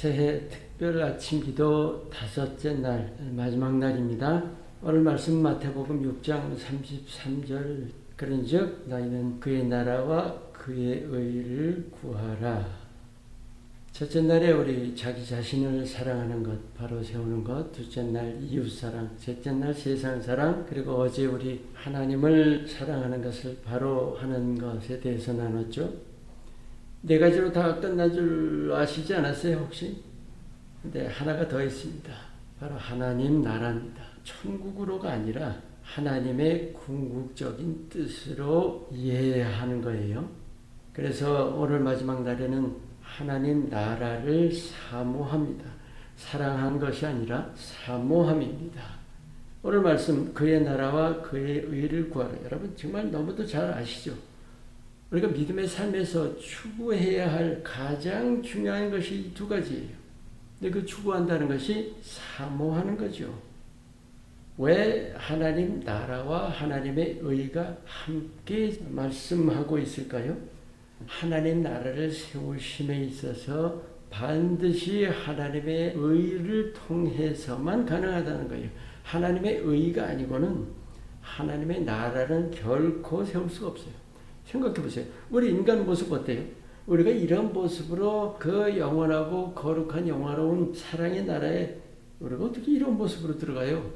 새해 특별 아침 기도 다섯째 날 마지막 날입니다. 오늘 말씀 마태복음 6장 33절 그런즉 너희는 그의 나라와 그의 의를 구하라. 첫째 날에 우리 자기 자신을 사랑하는 것 바로 세우는 것, 둘째 날 이웃사랑, 셋째 날 세상사랑, 그리고 어제 우리 하나님을 사랑하는 것을 바로 하는 것에 대해서 나눴죠. 네 가지로 다 끝난 줄 아시지 않았어요 혹시? 근데 하나가 더 있습니다. 바로 하나님 나라입니다. 천국으로가 아니라 하나님의 궁극적인 뜻으로 이해하는 거예요. 그래서 오늘 마지막 날에는 하나님 나라를 사모합니다. 사랑한 것이 아니라 사모함입니다. 오늘 말씀 그의 나라와 그의 의를 구하라. 여러분 정말 너무도 잘 아시죠? 우리가 믿음의 삶에서 추구해야 할 가장 중요한 것이 이 두 가지예요. 근데 그 추구한다는 것이 사모하는 거죠. 왜 하나님 나라와 하나님의 의가 함께 말씀하고 있을까요? 하나님 나라를 세우심에 있어서 반드시 하나님의 의를 통해서만 가능하다는 거예요. 하나님의 의가 아니고는 하나님의 나라는 결코 세울 수가 없어요. 생각해 보세요. 우리 인간 모습 어때요? 우리가 이런 모습으로 그 영원하고 거룩한 영화로운 사랑의 나라에 우리가 어떻게 이런 모습으로 들어가요?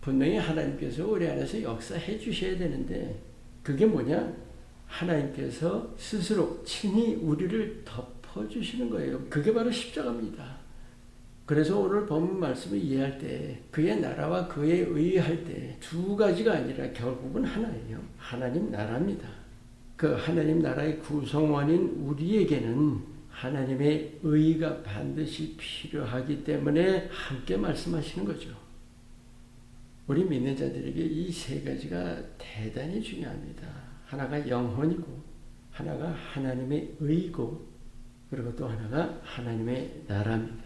분명히 하나님께서 우리 안에서 역사해 주셔야 되는데 그게 뭐냐? 하나님께서 스스로 친히 우리를 덮어주시는 거예요. 그게 바로 십자가입니다. 그래서 오늘 본문 말씀을 이해할 때 그의 나라와 그의 의할 때 두 가지가 아니라 결국은 하나예요. 하나님 나라입니다. 그 하나님 나라의 구성원인 우리에게는 하나님의 의가 반드시 필요하기 때문에 함께 말씀하시는 거죠. 우리 믿는 자들에게 이 세 가지가 대단히 중요합니다. 하나가 영혼이고, 하나가 하나님의 의고, 그리고 또 하나가 하나님의 나라입니다.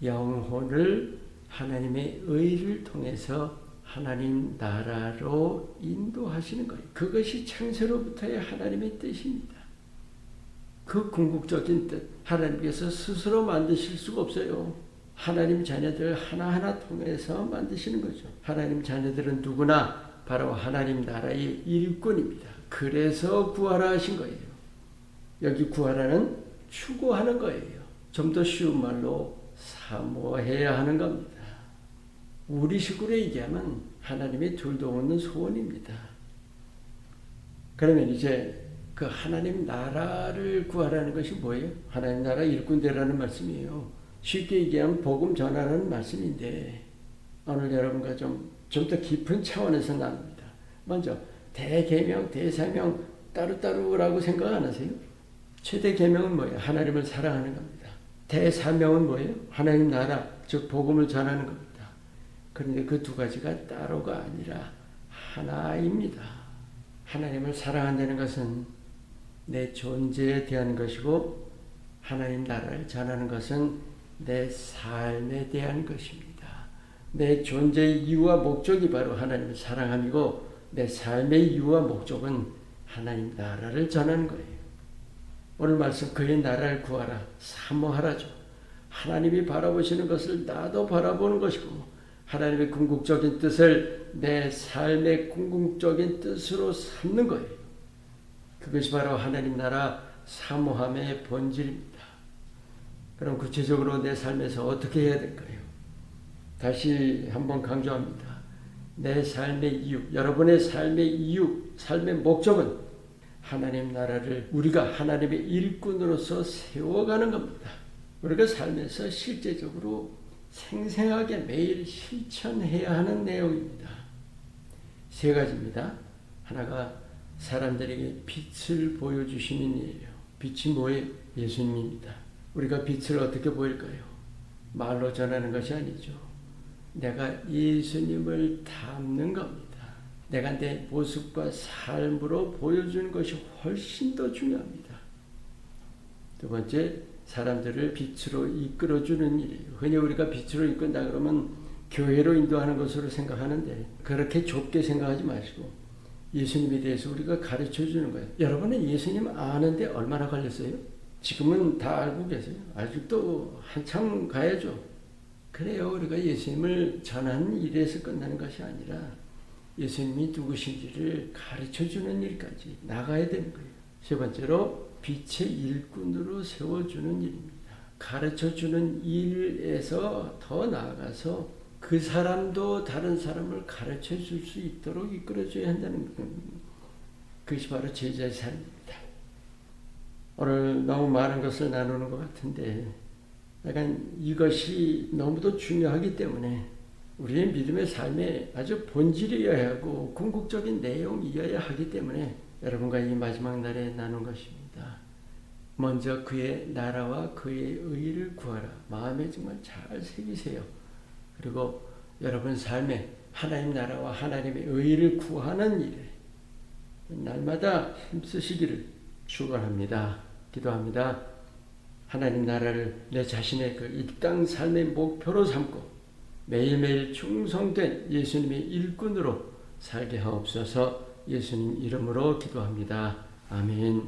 영혼을 하나님의 의를 통해서 하나님 나라로 인도하시는 거예요. 그것이 창세로부터의 하나님의 뜻입니다. 그 궁극적인 뜻, 하나님께서 스스로 만드실 수가 없어요. 하나님 자녀들 하나하나 통해서 만드시는 거죠. 하나님 자녀들은 누구나 바로 하나님 나라의 일꾼입니다. 그래서 구하라 하신 거예요. 여기 구하라는 추구하는 거예요. 좀 더 쉬운 말로 사모해야 하는 겁니다. 우리식으로 얘기하면 하나님의 둘도 없는 소원입니다. 그러면 이제 그 하나님 나라를 구하라는 것이 뭐예요? 하나님 나라 일꾼 되라는 말씀이에요. 쉽게 얘기하면 복음 전하는 말씀인데 오늘 여러분과 좀 더 깊은 차원에서 나눕니다. 먼저 대계명, 대사명 따로따로라고 생각 안 하세요? 최대 계명은 뭐예요? 하나님을 사랑하는 겁니다. 대사명은 뭐예요? 하나님 나라, 즉 복음을 전하는 겁니다. 그런데 그 두 가지가 따로가 아니라 하나입니다. 하나님을 사랑한다는 것은 내 존재에 대한 것이고 하나님 나라를 전하는 것은 내 삶에 대한 것입니다. 내 존재의 이유와 목적이 바로 하나님을 사랑함이고 내 삶의 이유와 목적은 하나님 나라를 전하는 거예요. 오늘 말씀 그의 나라를 구하라, 사모하라죠. 하나님이 바라보시는 것을 나도 바라보는 것이고 하나님의 궁극적인 뜻을 내 삶의 궁극적인 뜻으로 삼는 거예요. 그것이 바로 하나님 나라 사모함의 본질입니다. 그럼 구체적으로 내 삶에서 어떻게 해야 될까요? 다시 한번 강조합니다. 내 삶의 이유, 여러분의 삶의 이유, 삶의 목적은 하나님 나라를 우리가 하나님의 일꾼으로서 세워가는 겁니다. 우리가 삶에서 실제적으로 생생하게 매일 실천해야 하는 내용입니다. 세 가지입니다. 하나가 사람들에게 빛을 보여주시는 일이에요. 빛이 뭐예요? 예수님입니다. 우리가 빛을 어떻게 보일까요? 말로 전하는 것이 아니죠. 내가 예수님을 닮는 겁니다. 내가 내 모습과 삶으로 보여주는 것이 훨씬 더 중요합니다. 두 번째, 사람들을 빛으로 이끌어주는 일이에요. 흔히 우리가 빛으로 이끈다 그러면 교회로 인도하는 것으로 생각하는데 그렇게 좁게 생각하지 마시고 예수님에 대해서 우리가 가르쳐 주는 거예요. 여러분은 예수님 아는데 얼마나 걸렸어요? 지금은 다 알고 계세요. 아직도 한참 가야죠. 그래요. 우리가 예수님을 전하는 일에서 끝나는 것이 아니라 예수님이 누구신지를 가르쳐주는 일까지 나가야 되는 거예요. 세 번째로 빛의 일꾼으로 세워주는 일입니다. 가르쳐주는 일에서 더 나아가서 그 사람도 다른 사람을 가르쳐줄 수 있도록 이끌어줘야 한다는 그것이 바로 제자의 삶입니다. 오늘 너무 많은 것을 나누는 것 같은데 약간 이것이 너무도 중요하기 때문에 우리의 믿음의 삶에 아주 본질이어야 하고 궁극적인 내용이어야 하기 때문에 여러분과 이 마지막 날에 나눈 것입니다. 먼저 그의 나라와 그의 의를 구하라. 마음에 정말 잘 새기세요. 그리고 여러분 삶에 하나님 나라와 하나님의 의를 구하는 일에 날마다 힘쓰시기를 축원합니다. 기도합니다. 하나님 나라를 내 자신의 그 이 땅 삶의 목표로 삼고 매일매일 충성된 예수님의 일꾼으로 살게 하옵소서. 예수님 이름으로 기도합니다. 아멘.